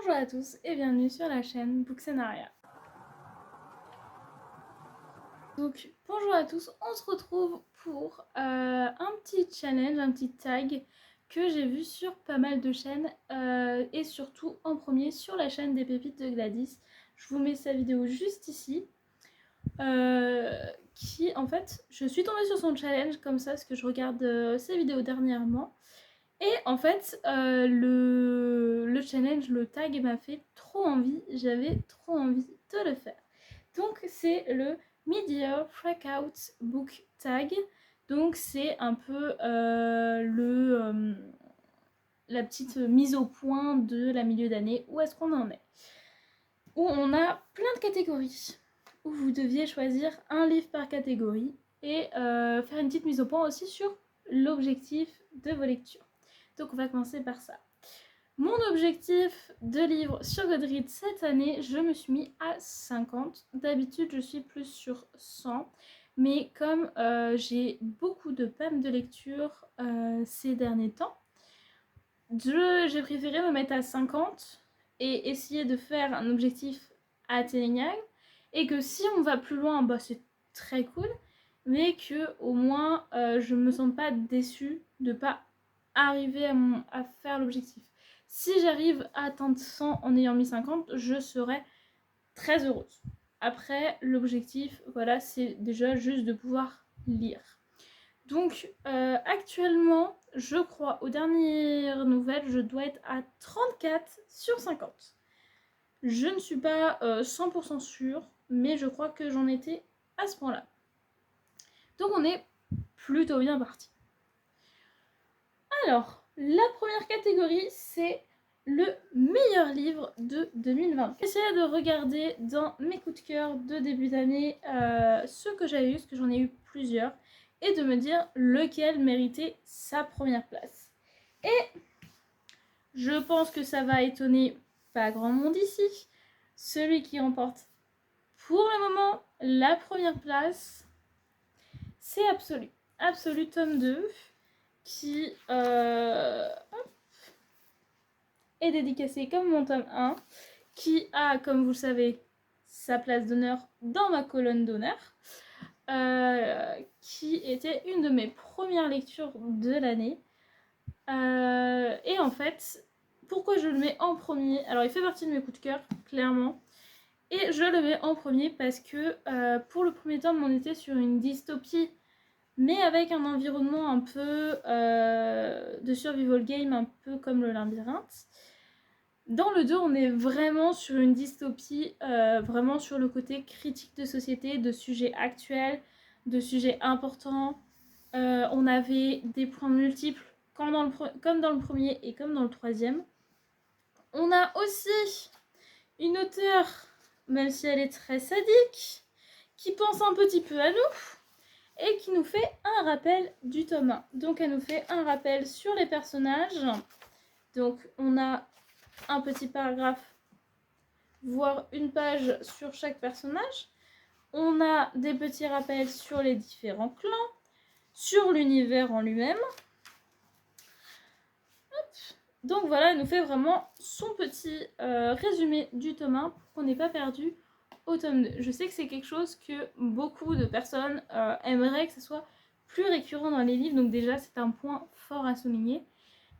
Bonjour à tous et bienvenue sur la chaîne Bookscenaria. Donc bonjour à tous, on se retrouve pour un petit challenge, un petit tag que j'ai vu sur pas mal de chaînes et surtout en premier sur la chaîne des pépites de Gladys. Je vous mets sa vidéo juste ici. Qui en fait, je suis tombée sur son challenge comme ça parce que je regarde ses vidéos dernièrement. Et en fait, le challenge, le tag m'a fait trop envie, j'avais trop envie de le faire. Donc c'est le Mid-Year Freakout Book Tag. Donc c'est un peu la petite mise au point de la milieu d'année, où est-ce qu'on en est. Où on a plein de catégories, où vous deviez choisir un livre par catégorie et faire une petite mise au point aussi sur l'objectif de vos lectures. Donc on va commencer par ça. Mon objectif de livre sur Goodreads cette année, je me suis mis à 50. D'habitude, je suis plus sur 100. Mais comme j'ai beaucoup de pannes de lecture ces derniers temps, j'ai préféré me mettre à 50 et essayer de faire un objectif atteignable. Et que si on va plus loin, bah, c'est très cool. Mais que au moins, je me sens pas déçue de pas arriver à faire l'objectif. Si j'arrive à atteindre 100 en ayant mis 50, je serai très heureuse. Après, l'objectif, voilà, c'est déjà juste de pouvoir lire. Donc, actuellement, je crois, aux dernières nouvelles, je dois être à 34 sur 50. Je ne suis pas 100% sûre, mais je crois que j'en étais à ce point-là. Donc, on est plutôt bien parti. Alors, la première catégorie, c'est le meilleur livre de 2020. J'essaie de regarder dans mes coups de cœur de début d'année ceux que j'avais eu, parce que j'en ai eu plusieurs, et de me dire lequel méritait sa première place. Et je pense que ça va étonner pas grand monde ici. Celui qui remporte pour le moment la première place, c'est Absolu. Absolu tome 2, qui est dédicacé comme mon tome 1, qui a, comme vous le savez, sa place d'honneur dans ma colonne d'honneur, qui était une de mes premières lectures de l'année. Et en fait, pourquoi je le mets en premier? Alors, il fait partie de mes coups de cœur, clairement. Et je le mets en premier parce que pour le premier tome, on était sur une dystopie, mais avec un environnement un peu de survival game, un peu comme le labyrinthe. Dans le 2, on est vraiment sur une dystopie, vraiment sur le côté critique de société, de sujets actuels, de sujets importants. On avait des points multiples, comme dans le premier et comme dans le troisième. On a aussi une auteure, même si elle est très sadique, qui pense un petit peu à nous et qui nous fait un rappel du tome 1. Donc elle nous fait un rappel sur les personnages. Donc on a un petit paragraphe, voire une page sur chaque personnage. On a des petits rappels sur les différents clans, sur l'univers en lui-même. Donc voilà, elle nous fait vraiment son petit résumé du tome 1 pour qu'on n'ait pas perdu au tome 2. Je sais que c'est quelque chose que beaucoup de personnes aimeraient que ce soit plus récurrent dans les livres, donc déjà c'est un point fort à souligner.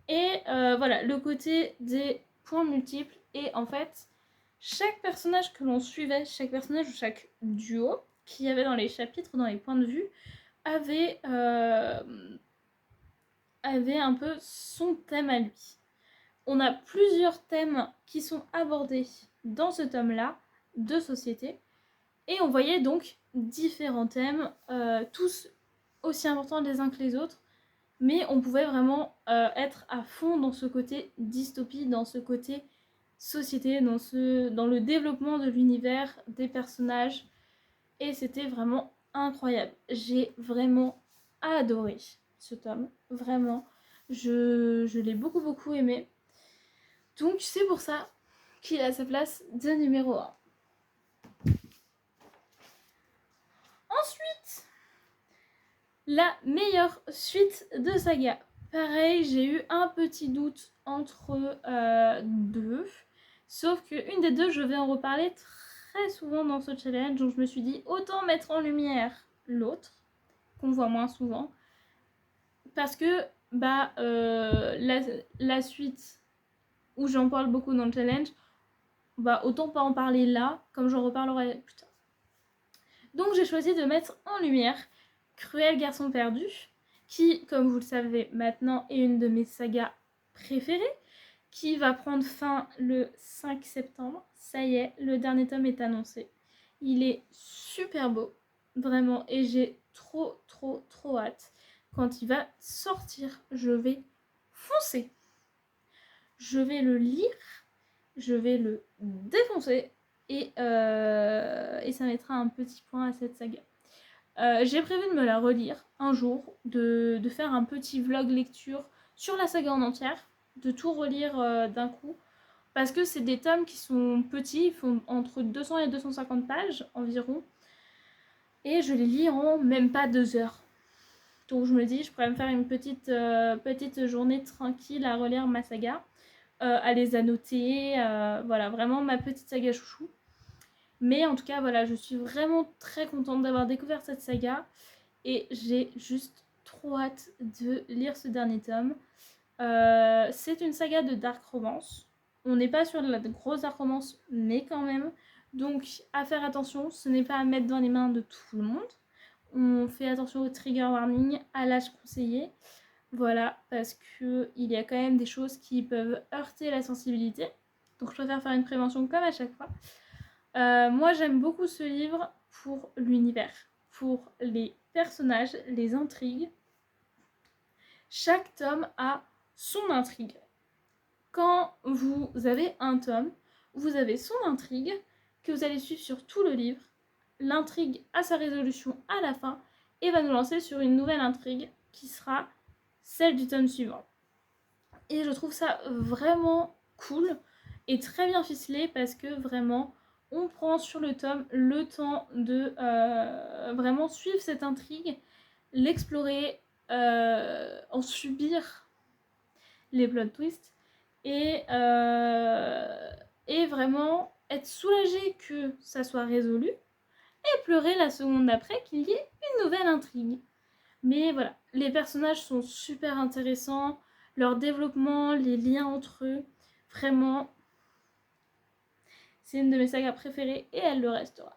Et voilà, le côté des points multiples, et en fait, chaque personnage que l'on suivait, chaque personnage ou chaque duo qu'il y avait dans les chapitres, dans les points de vue, avait un peu son thème à lui. On a plusieurs thèmes qui sont abordés dans ce tome-là de société, et on voyait donc différents thèmes, tous aussi importants les uns que les autres, mais on pouvait vraiment être à fond dans ce côté dystopie, dans ce côté société, dans le développement de l'univers, des personnages, et c'était vraiment incroyable. J'ai vraiment adoré ce tome, vraiment. Je l'ai beaucoup aimé. Donc c'est pour ça qu'il a sa place de numéro 1. Ensuite, la meilleure suite de saga. Pareil, j'ai eu un petit doute entre deux. Sauf qu'une des deux, je vais en reparler très souvent dans ce challenge, donc je me suis dit autant mettre en lumière l'autre, qu'on voit moins souvent, parce que la suite où j'en parle beaucoup dans le challenge, autant pas en parler là, comme j'en reparlerai plus tard. Donc j'ai choisi de mettre en lumière Cruel Garçon Perdu, qui, comme vous le savez maintenant, est une de mes sagas préférées, qui va prendre fin le 5 septembre. Ça y est, le dernier tome est annoncé. Il est super beau, vraiment, et j'ai trop hâte. Quand il va sortir, je vais foncer. Je vais le lire, je vais le défoncer, et ça mettra un petit point à cette saga. J'ai prévu de me la relire un jour, de faire un petit vlog lecture sur la saga en entière, de tout relire d'un coup, parce que c'est des tomes qui sont petits, ils font entre 200 et 250 pages environ, et je les lis en même pas 2 heures. Donc je me dis, je pourrais me faire une petite journée tranquille à relire ma saga, à les annoter, voilà, vraiment ma petite saga chouchou. Mais en tout cas, voilà, je suis vraiment très contente d'avoir découvert cette saga. Et j'ai juste trop hâte de lire ce dernier tome. C'est une saga de dark romance. On n'est pas sur de la grosse dark romance, mais quand même. Donc, à faire attention, ce n'est pas à mettre dans les mains de tout le monde. On fait attention au trigger warning, à l'âge conseillé. Voilà, parce qu'il y a quand même des choses qui peuvent heurter la sensibilité. Donc, je préfère faire une prévention comme à chaque fois. Moi, j'aime beaucoup ce livre pour l'univers, pour les personnages, les intrigues. Chaque tome a son intrigue. Quand vous avez un tome, vous avez son intrigue que vous allez suivre sur tout le livre. L'intrigue a sa résolution à la fin et va nous lancer sur une nouvelle intrigue qui sera celle du tome suivant. Et je trouve ça vraiment cool et très bien ficelé parce que vraiment on prend sur le tome le temps de vraiment suivre cette intrigue, l'explorer, en subir les plot twists et vraiment être soulagé que ça soit résolu et pleurer la seconde d'après qu'il y ait une nouvelle intrigue. Mais voilà, les personnages sont super intéressants, leur développement, les liens entre eux, vraiment, c'est une de mes sagas préférées et elle le restera.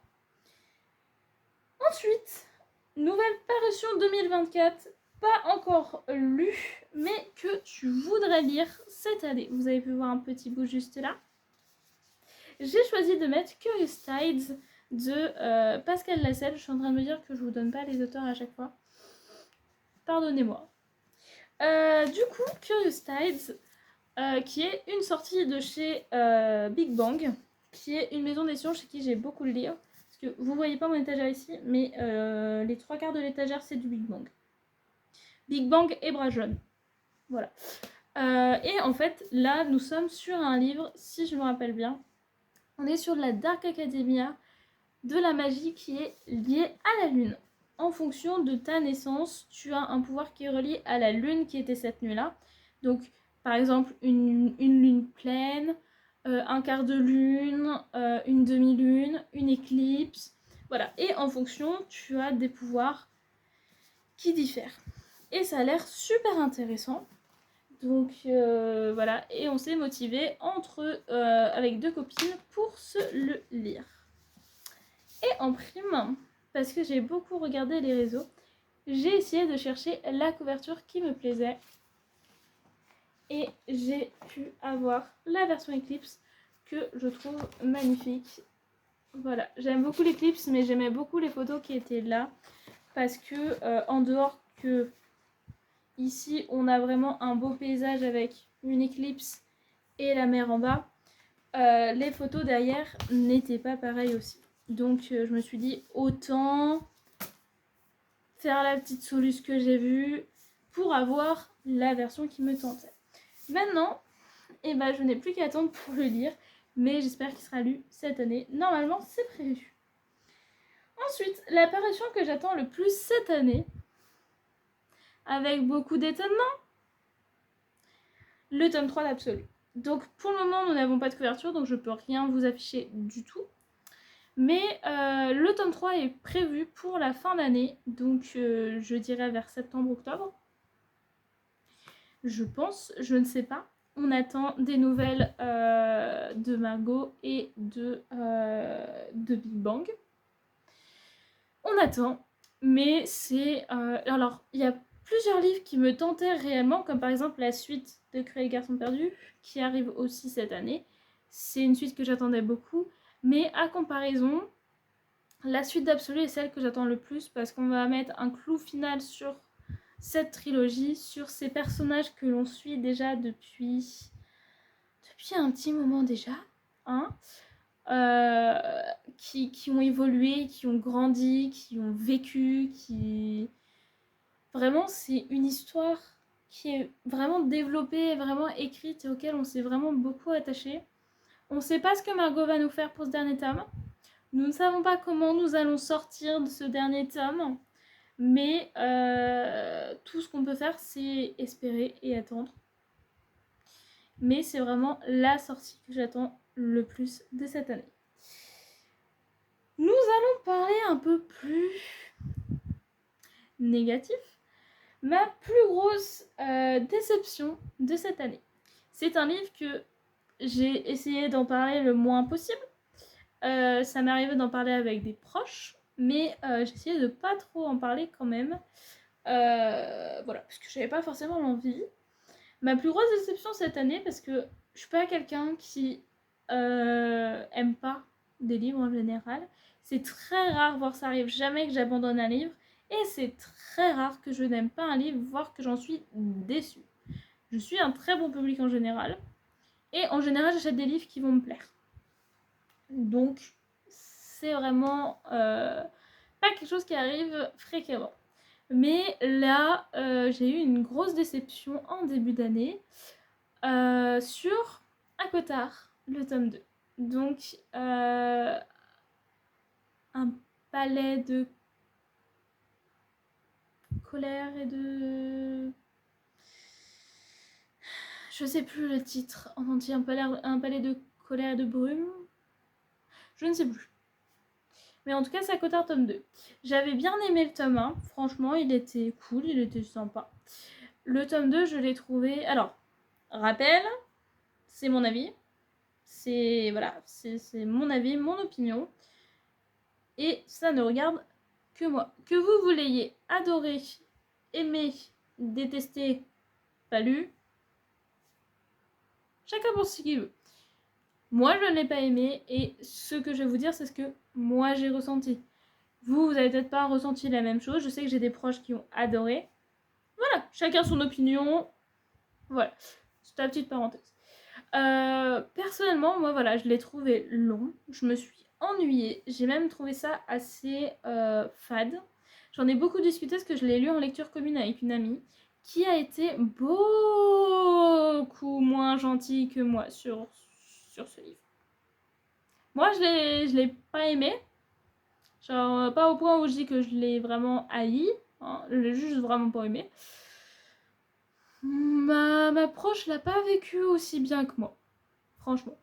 Ensuite, nouvelle parution 2024, pas encore lue, mais que tu voudrais lire cette année. Vous avez pu voir un petit bout juste là. J'ai choisi de mettre Curious Tides de Pascal Lassalle. Je suis en train de me dire que je vous donne pas les auteurs à chaque fois. Pardonnez-moi. Du coup, Curious Tides, qui est une sortie de chez Big Bang, qui est une maison d'édition chez qui j'ai beaucoup de livres. Parce que vous voyez pas mon étagère ici, mais les 3/4 de l'étagère, c'est du Big Bang. Big Bang et Bras Jaune. Voilà. Et en fait, là, nous sommes sur un livre, si je me rappelle bien, on est sur la Dark Academia de la magie qui est liée à la lune. En fonction de ta naissance, tu as un pouvoir qui est relié à la lune qui était cette nuit-là. Donc, par exemple, une lune pleine, un quart de lune, une demi-lune, une éclipse. Voilà. Et en fonction, tu as des pouvoirs qui diffèrent. Et ça a l'air super intéressant. Donc voilà. Et on s'est motivé avec 2 copines pour se le lire. Et en prime, parce que j'ai beaucoup regardé les réseaux, j'ai essayé de chercher la couverture qui me plaisait. Et j'ai pu avoir la version Eclipse que je trouve magnifique. Voilà, j'aime beaucoup l'Eclipse, mais j'aimais beaucoup les photos qui étaient là. Parce que en dehors que ici on a vraiment un beau paysage avec une éclipse et la mer en bas, les photos derrière n'étaient pas pareilles aussi. Donc je me suis dit autant faire la petite soluce que j'ai vue pour avoir la version qui me tentait. Maintenant, je n'ai plus qu'à attendre pour le lire, mais j'espère qu'il sera lu cette année. Normalement, c'est prévu. Ensuite, la parution que j'attends le plus cette année, avec beaucoup d'étonnement, le tome 3 d'Absolu. Donc pour le moment, nous n'avons pas de couverture, donc je peux rien vous afficher du tout. Mais le tome 3 est prévu pour la fin d'année, donc je dirais vers septembre-octobre. Je pense, je ne sais pas. On attend des nouvelles de Margot et de Big Bang. On attend, mais c'est... alors, il y a plusieurs livres qui me tentaient réellement, comme par exemple la suite de Cruel Garçon Perdu, qui arrive aussi cette année. C'est une suite que j'attendais beaucoup, mais à comparaison, la suite d'Absolu est celle que j'attends le plus, parce qu'on va mettre un clou final sur cette trilogie, sur ces personnages que l'on suit déjà depuis un petit moment déjà, hein, qui ont évolué, qui ont grandi, qui ont vécu, qui... Vraiment, c'est une histoire qui est vraiment développée, vraiment écrite et auquel on s'est vraiment beaucoup attaché. On ne sait pas ce que Margot va nous faire pour ce dernier tome. Nous ne savons pas comment nous allons sortir de ce dernier tome. Mais tout ce qu'on peut faire, c'est espérer et attendre. Mais c'est vraiment la sortie que j'attends le plus de cette année. Nous allons parler un peu plus négatif. Ma plus grosse déception de cette année. C'est un livre que j'ai essayé d'en parler le moins possible. Ça m'est arrivé d'en parler avec des proches, mais j'ai essayé de pas trop en parler quand même. Voilà, parce que j'avais pas forcément l'envie. Ma plus grosse déception cette année, parce que je suis pas quelqu'un qui aime pas des livres en général. C'est très rare, voire ça arrive jamais que j'abandonne un livre. Et c'est très rare que je n'aime pas un livre, voire que j'en suis déçue. Je suis un très bon public en général. Et en général, j'achète des livres qui vont me plaire. Donc, c'est vraiment pas quelque chose qui arrive fréquemment. Mais là, j'ai eu une grosse déception en début d'année sur ACOTAR, le tome 2. Donc, un palais de colère et de... Je sais plus le titre en entier, un palais de colère et de brume. Je ne sais plus. Mais en tout cas, c'est ACOTAR tome 2. J'avais bien aimé le tome 1. Franchement, il était cool, il était sympa. Le tome 2, je l'ai trouvé... Alors, rappel, c'est mon avis. C'est mon avis, mon opinion. Et ça ne regarde que moi. Que vous l'ayez adoré, aimé, détesté, pas lu, chacun pour ce qu'il veut. Moi, je ne l'ai pas aimé et ce que je vais vous dire, c'est ce que moi j'ai ressenti. Vous avez peut-être pas ressenti la même chose. Je sais que j'ai des proches qui ont adoré. Voilà, chacun son opinion. Voilà, c'est ta petite parenthèse. Personnellement, moi, voilà, je l'ai trouvé long. Je me suis ennuyée. J'ai même trouvé ça assez fade. J'en ai beaucoup discuté parce que je l'ai lu en lecture commune avec une amie qui a été beaucoup moins gentille que moi sur ce livre. Moi, je l'ai pas aimé. Genre, pas au point où je dis que je l'ai vraiment haï. Hein, je l'ai juste vraiment pas aimé. Ma proche l'a pas vécu aussi bien que moi. Franchement.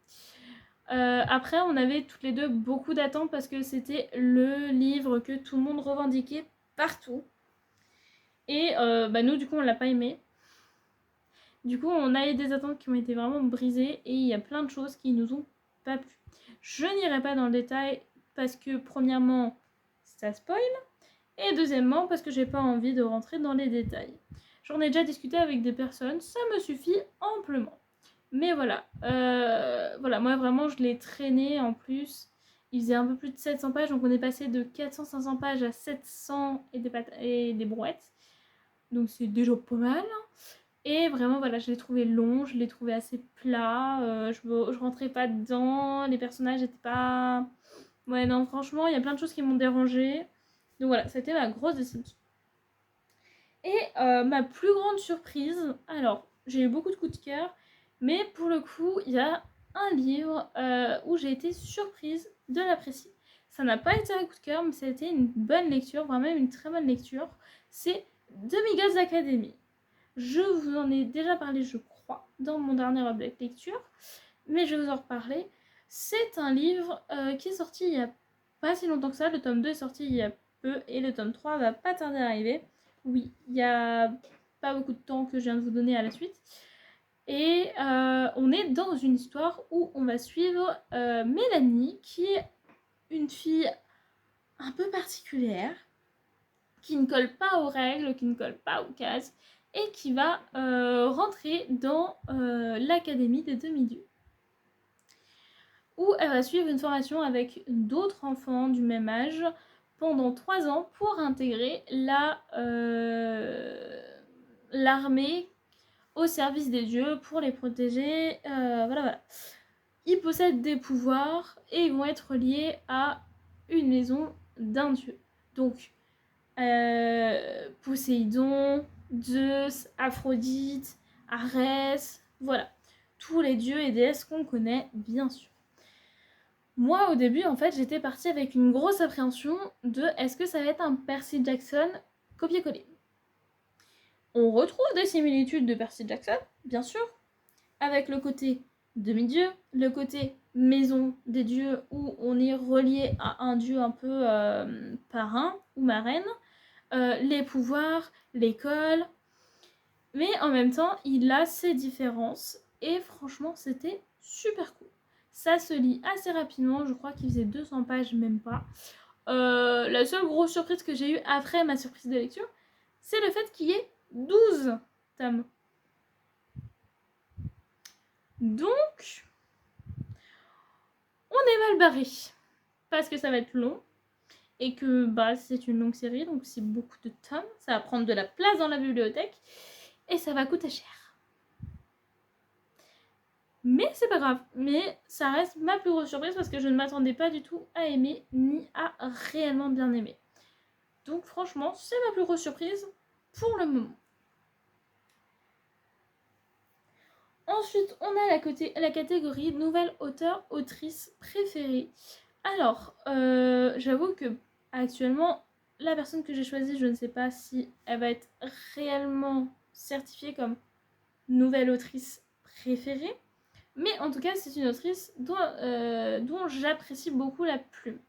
Après, on avait toutes les deux beaucoup d'attentes parce que c'était le livre que tout le monde revendiquait partout. Et nous, du coup, on l'a pas aimé. Du coup, on a eu des attentes qui ont été vraiment brisées et il y a plein de choses qui nous ont pas plu. Je n'irai pas dans le détail parce que, premièrement, ça spoil. Et deuxièmement, parce que j'ai pas envie de rentrer dans les détails. J'en ai déjà discuté avec des personnes, ça me suffit amplement. Mais voilà, moi vraiment je l'ai traîné en plus. Il faisait un peu plus de 700 pages, donc on est passé de 400-500 pages à 700 et des brouettes. Donc c'est déjà pas mal. Et vraiment voilà, je l'ai trouvé long, je l'ai trouvé assez plat, je rentrais pas dedans, les personnages étaient pas... Ouais non franchement, il y a plein de choses qui m'ont dérangée. Donc voilà, c'était ma grosse déception. Et ma plus grande surprise, alors j'ai eu beaucoup de coups de cœur, mais pour le coup, il y a un livre où j'ai été surprise de l'apprécier. Ça n'a pas été un coup de cœur, mais ça a été une bonne lecture, vraiment une très bonne lecture. C'est Demigods Academy. Je vous en ai déjà parlé, je crois. dans mon dernier objet de lecture, mais je vais vous en reparler. C'est un livre qui est sorti il y a pas si longtemps que ça. Le tome 2 est sorti il y a peu et le tome 3 va pas tarder à arriver. Oui, il y a pas beaucoup de temps que je viens de vous donner à la suite. Et on est dans une histoire où on va suivre Mélanie, qui est une fille un peu particulière, qui ne colle pas aux règles, qui ne colle pas aux cases, et qui va rentrer dans l'académie des demi-dieux, où elle va suivre une formation avec d'autres enfants du même âge pendant 3 ans pour intégrer l'armée au service des dieux pour les protéger. Voilà. Ils possèdent des pouvoirs et ils vont être liés à une maison d'un dieu. Donc, Poséidon, Zeus, Aphrodite, Arès, voilà. Tous les dieux et déesses qu'on connaît, bien sûr. Moi, au début, en fait, j'étais partie avec une grosse appréhension de est-ce que ça va être un Percy Jackson copier-coller. On retrouve des similitudes de Percy Jackson, bien sûr, avec le côté demi-dieu, le côté maison des dieux où on est relié à un dieu un peu parrain ou marraine, les pouvoirs, l'école, mais en même temps, il a ses différences et franchement, c'était super cool. Ça se lit assez rapidement, je crois qu'il faisait 200 pages, même pas. La seule grosse surprise que j'ai eue après ma surprise de lecture, c'est le fait qu'il y ait 12 tomes. Donc, on est mal barré. Parce que ça va être long. Et que c'est une longue série, donc c'est beaucoup de tomes. Ça va prendre de la place dans la bibliothèque. Et ça va coûter cher. Mais c'est pas grave. Mais ça reste ma plus grosse surprise parce que je ne m'attendais pas du tout à aimer ni à réellement bien aimer. Donc franchement, c'est ma plus grosse surprise pour le moment. Ensuite, on a la catégorie nouvelle auteur-autrice préférée. Alors, j'avoue que actuellement, la personne que j'ai choisie, je ne sais pas si elle va être réellement certifiée comme nouvelle autrice préférée. Mais en tout cas, c'est une autrice dont j'apprécie beaucoup la plume.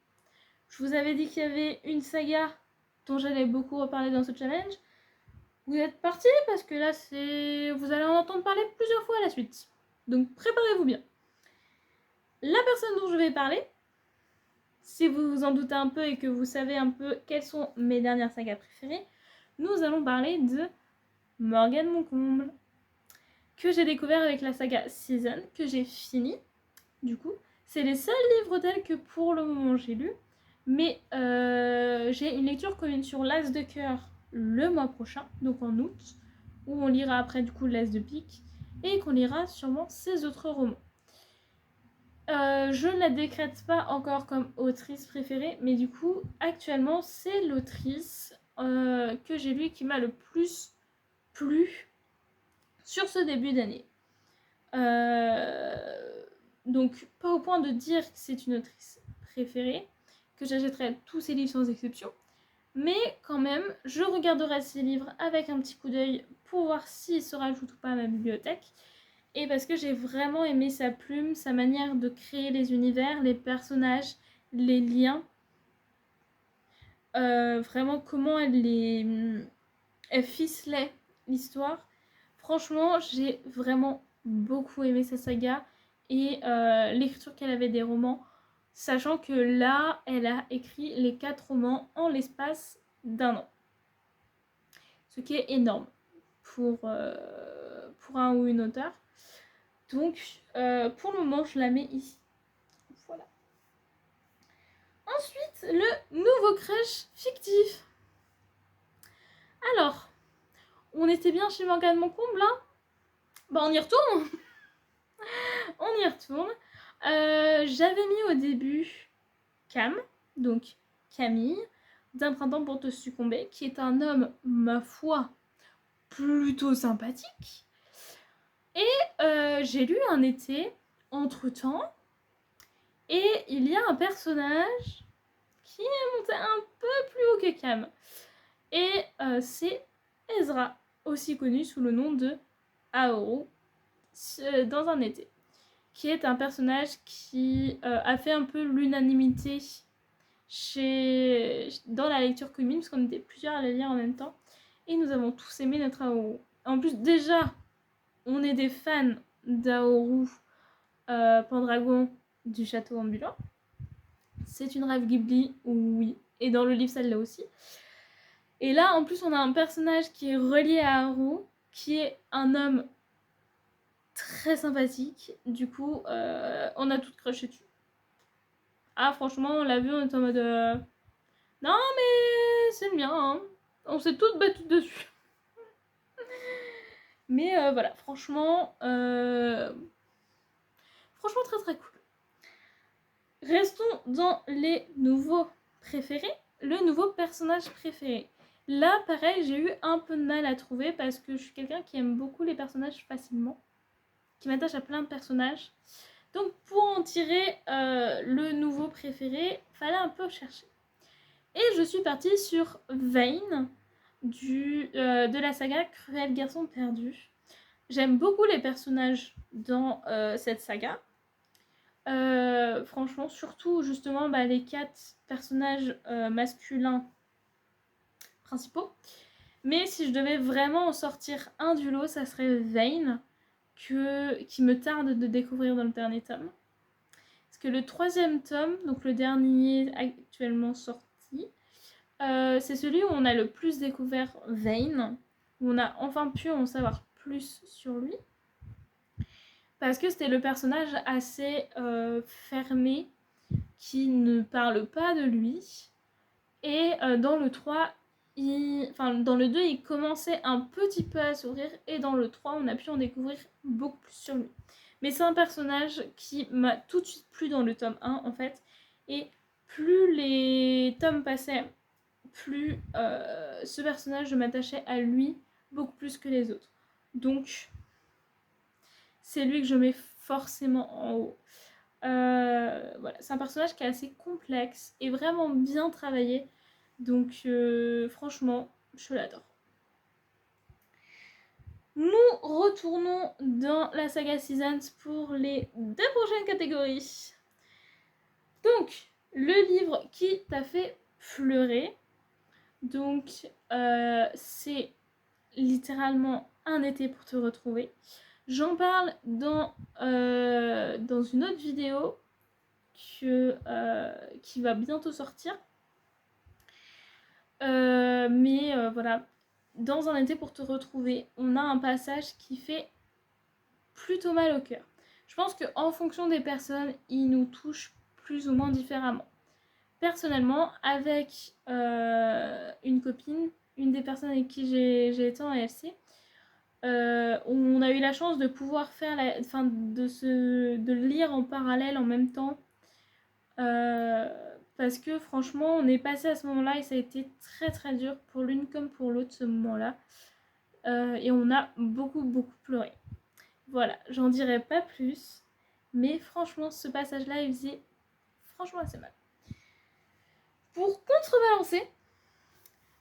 Je vous avais dit qu'il y avait une saga dont j'allais beaucoup reparler dans ce challenge. Vous êtes partis parce que là, vous allez en entendre parler plusieurs fois à la suite. Donc préparez-vous bien. La personne dont je vais parler, si vous vous en doutez un peu et que vous savez un peu quelles sont mes dernières sagas préférées, nous allons parler de Morgane Moncomble, que j'ai découvert avec la saga Season, que j'ai fini. Du coup, c'est les seuls livres d'elle que pour le moment j'ai lu. Mais j'ai une lecture commune sur l'As de cœur le mois prochain, donc en août, où on lira après du coup l'As de pique et qu'on lira sûrement ses autres romans. Je ne la décrète pas encore comme autrice préférée, mais du coup, actuellement, c'est l'autrice que j'ai lue qui m'a le plus plu sur ce début d'année. Donc, pas au point de dire que c'est une autrice préférée, que j'achèterai tous ses livres sans exception, mais quand même, je regarderai ses livres avec un petit coup d'œil pour voir s'ils se rajoutent ou pas à ma bibliothèque. Et parce que j'ai vraiment aimé sa plume, sa manière de créer les univers, les personnages, les liens. Vraiment comment elle ficelait l'histoire. Franchement, j'ai vraiment beaucoup aimé sa saga et l'écriture qu'elle avait des romans. Sachant que là, elle a écrit les 4 romans en l'espace d'1 an. Ce qui est énorme pour un ou une auteure. Donc, pour le moment, je la mets ici. Voilà. Ensuite, le nouveau crush fictif. Alors, on était bien chez Morgane Moncomble, hein. On y retourne. On y retourne. J'avais mis au début Cam, donc Camille, d'un printemps pour te succomber, qui est un homme, ma foi, plutôt sympathique. Et j'ai lu un été, entre-temps, et il y a un personnage qui est monté un peu plus haut que Cam. Et c'est Ezra, aussi connu sous le nom de Aoru, dans un été, qui est un personnage qui a fait un peu l'unanimité dans la lecture commune, parce qu'on était plusieurs à la lire en même temps, et nous avons tous aimé notre Aoru. En plus, déjà, on est des fans d'Aoru Pendragon du château ambulant. C'est une rêve Ghibli, oui, et dans le livre, ça l'est aussi. Et là, en plus, on a un personnage qui est relié à Haru, qui est un homme très sympathique. Du coup, on a toutes crushé dessus. Ah, franchement, on l'a vu, on est en mode... Non, mais c'est le mien, hein. On s'est toutes battues dessus. Mais voilà, franchement... Franchement, très très cool. Restons dans les nouveaux préférés. Le nouveau personnage préféré. Là, pareil, j'ai eu un peu de mal à trouver parce que je suis quelqu'un qui aime beaucoup les personnages facilement, qui m'attache à plein de personnages. Donc, pour en tirer le nouveau préféré, fallait un peu chercher. Et je suis partie sur Vayne de la saga Cruel Garçon Perdu. J'aime beaucoup les personnages dans cette saga. Franchement, surtout justement les 4 personnages masculins principaux. Mais si je devais vraiment en sortir un du lot, ça serait Vayne, qui me tarde de découvrir dans le dernier tome. Parce que le 3e tome, donc le dernier actuellement sorti, c'est celui où on a le plus découvert Vayne, où on a enfin pu en savoir plus sur lui. Parce que c'était le personnage assez fermé, qui ne parle pas de lui. Et dans le 3, dans le 2, il commençait un petit peu à s'ouvrir. Et dans le 3, on a pu en découvrir beaucoup plus sur lui. Mais c'est un personnage qui m'a tout de suite plu dans le tome 1, en fait. Et plus les tomes passaient, plus ce personnage, je m'attachais à lui beaucoup plus que les autres. Donc, c'est lui que je mets forcément en haut. Voilà, c'est un personnage qui est assez complexe et vraiment bien travaillé. Donc, franchement, je l'adore. Nous retournons dans la saga Seasons pour les 2 prochaines catégories. Donc, le livre qui t'a fait pleurer. Donc, c'est littéralement un été pour te retrouver. J'en parle dans une autre vidéo qui va bientôt sortir. Mais voilà, dans un été pour te retrouver, on a un passage qui fait plutôt mal au cœur. Je pense qu'en fonction des personnes, il nous touche plus ou moins différemment. Personnellement, avec une copine, une des personnes avec qui j'ai été en ALC, on a eu la chance de pouvoir faire de lire en parallèle en même temps. Parce que franchement, on est passé à ce moment-là et ça a été très très dur pour l'une comme pour l'autre ce moment-là. Et on a beaucoup pleuré. Voilà, j'en dirai pas plus. Mais franchement, ce passage-là, il faisait franchement assez mal. Pour contrebalancer,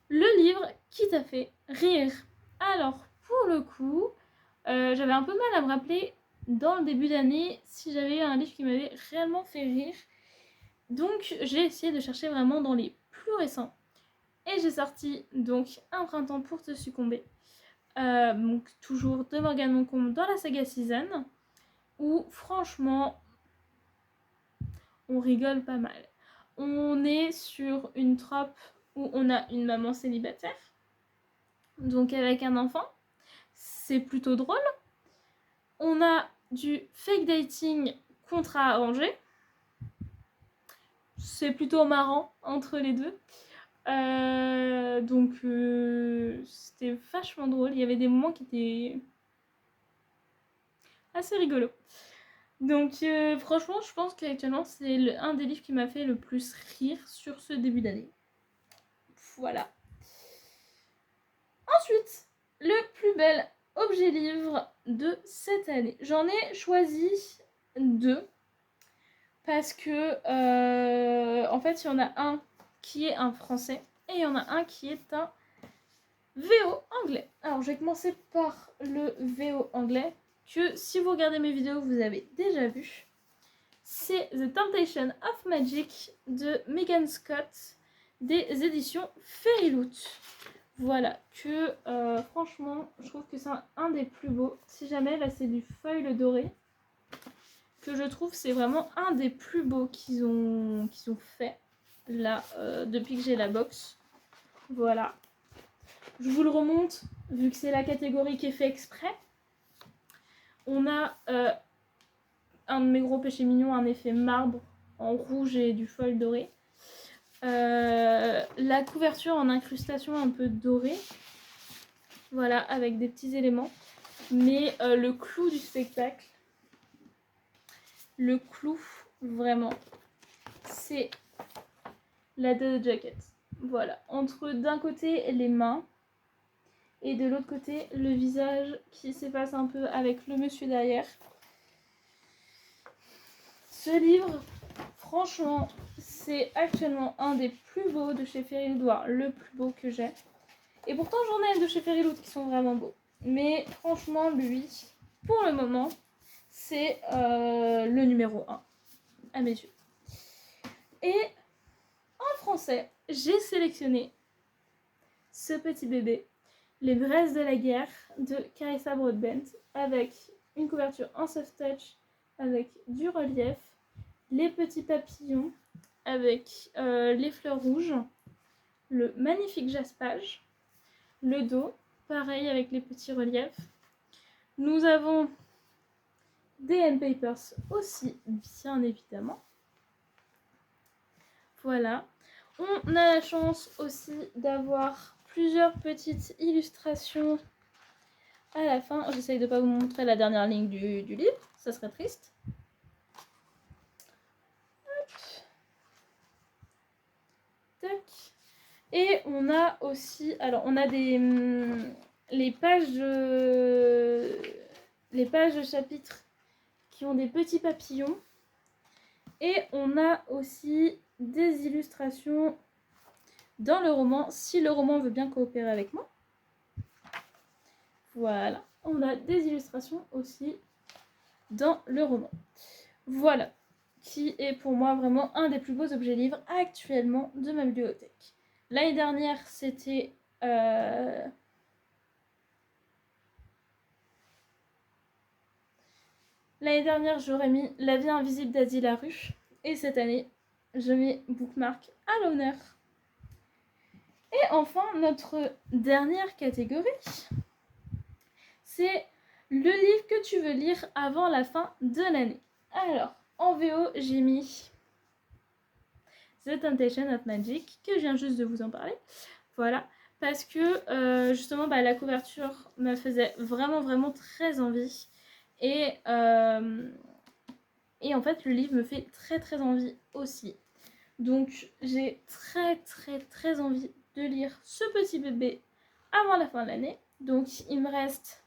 le livre qui t'a fait rire. Alors, pour le coup, j'avais un peu mal à me rappeler dans le début d'année si j'avais eu un livre qui m'avait réellement fait rire. Donc, j'ai essayé de chercher vraiment dans les plus récents. Et j'ai sorti donc Un printemps pour te succomber. Donc, toujours de Morgane Moncombe dans la saga Season. Où, franchement, on rigole pas mal. On est sur une trope où on a une maman célibataire. Donc, avec un enfant. C'est plutôt drôle. On a du fake dating contrat arrangé. C'est plutôt marrant entre les deux. Donc c'était vachement drôle. Il y avait des moments qui étaient assez rigolos. Donc franchement, je pense qu'actuellement, c'est un des livres qui m'a fait le plus rire sur ce début d'année. Voilà. Ensuite, le plus bel objet livre de cette année. J'en ai choisi 2. Parce que, en fait, il y en a un qui est un français et il y en a un qui est un VO anglais. Alors, je vais commencer par le VO anglais que si vous regardez mes vidéos, vous avez déjà vu. C'est The Temptation of Magic de Megan Scott des éditions Fairyloot. Voilà, que franchement, je trouve que c'est un des plus beaux. Si jamais, là c'est du foil doré, que je trouve c'est vraiment un des plus beaux qu'ils ont fait, là, depuis que j'ai la box. Voilà. Je vous le remonte, vu que c'est la catégorie qui est fait exprès. On a un de mes gros péchés mignons, un effet marbre en rouge et du foil doré. La couverture en incrustation un peu dorée. Voilà, avec des petits éléments. Mais le clou du spectacle, le clou, vraiment, c'est la dead jacket. Voilà, entre d'un côté les mains et de l'autre côté le visage qui s'efface un peu avec le monsieur derrière. Ce livre, franchement, c'est actuellement un des plus beaux de chez Fairyloot, voire le plus beau que j'ai. Et pourtant j'en ai de chez Fairyloot qui sont vraiment beaux. Mais franchement, lui, pour le moment, c'est le numéro 1 à mes yeux. Et en français, j'ai sélectionné ce petit bébé, Les braises de la guerre de Carissa Broadbent, avec une couverture en soft touch, avec du relief, les petits papillons, avec les fleurs rouges, le magnifique jaspage, le dos, pareil avec les petits reliefs. Nous avons des end papers aussi, bien évidemment. Voilà. On a la chance aussi d'avoir plusieurs petites illustrations à la fin. J'essaye de ne pas vous montrer la dernière ligne du livre, ça serait triste. Hop. Tac. Et on a aussi, alors on a les pages de chapitres qui ont des petits papillons. Et on a aussi des illustrations dans le roman, si le roman veut bien coopérer avec moi. Voilà, on a des illustrations aussi dans le roman. Voilà, qui est pour moi vraiment un des plus beaux objets livres actuellement de ma bibliothèque. L'année dernière, c'était... L'année dernière, j'aurais mis La vie invisible d'Adi Larue. Et cette année, je mets Bookmark à l'honneur. Et enfin, notre dernière catégorie, c'est le livre que tu veux lire avant la fin de l'année. Alors, en VO, j'ai mis The Temptation of Magic, que je viens juste de vous en parler. Voilà, parce que justement, la couverture me faisait vraiment très envie. Et en fait, le livre me fait très envie aussi. Donc, j'ai très envie de lire ce petit bébé avant la fin de l'année. Donc, il me reste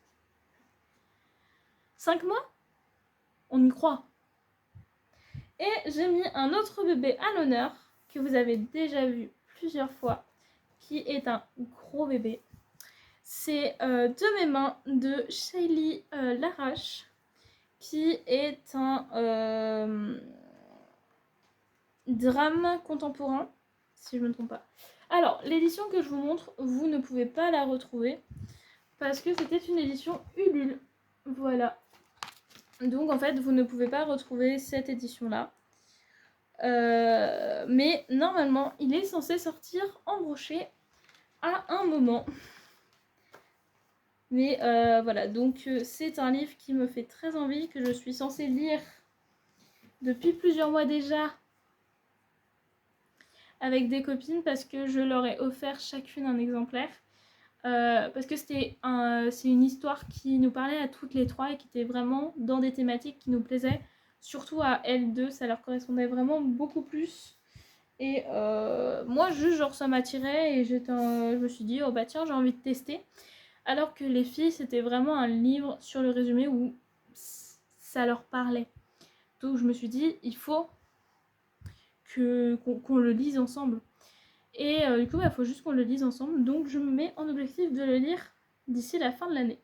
5 mois. On y croit. Et j'ai mis un autre bébé à l'honneur que vous avez déjà vu plusieurs fois, qui est un gros bébé. C'est De mes mains de Shaylee Larache, qui est un drame contemporain, si je ne me trompe pas. Alors, l'édition que je vous montre, vous ne pouvez pas la retrouver parce que c'était une édition Ulule. Voilà. Donc, en fait, vous ne pouvez pas retrouver cette édition-là. Mais normalement, il est censé sortir en brochet à un moment. Mais voilà, donc c'est un livre qui me fait très envie, que je suis censée lire depuis plusieurs mois déjà avec des copines parce que je leur ai offert chacune un exemplaire. Parce que c'est une histoire qui nous parlait à toutes les trois et qui était vraiment dans des thématiques qui nous plaisaient. Surtout à elles deux, ça leur correspondait vraiment beaucoup plus. Et moi, juste, genre, ça m'attirait et je me suis dit, oh bah tiens, j'ai envie de tester. Alors que les filles, c'était vraiment un livre sur le résumé où ça leur parlait. Donc je me suis dit, il faut qu'on le lise ensemble. Et du coup, il faut juste qu'on le lise ensemble. Donc je me mets en objectif de le lire d'ici la fin de l'année.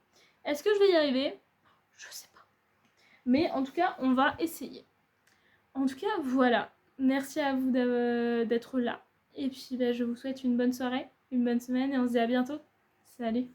Est-ce que je vais y arriver ? Je sais pas. Mais en tout cas, on va essayer. En tout cas, voilà. Merci à vous d'être là. Et puis, je vous souhaite une bonne soirée, une bonne semaine et on se dit à bientôt. Salut!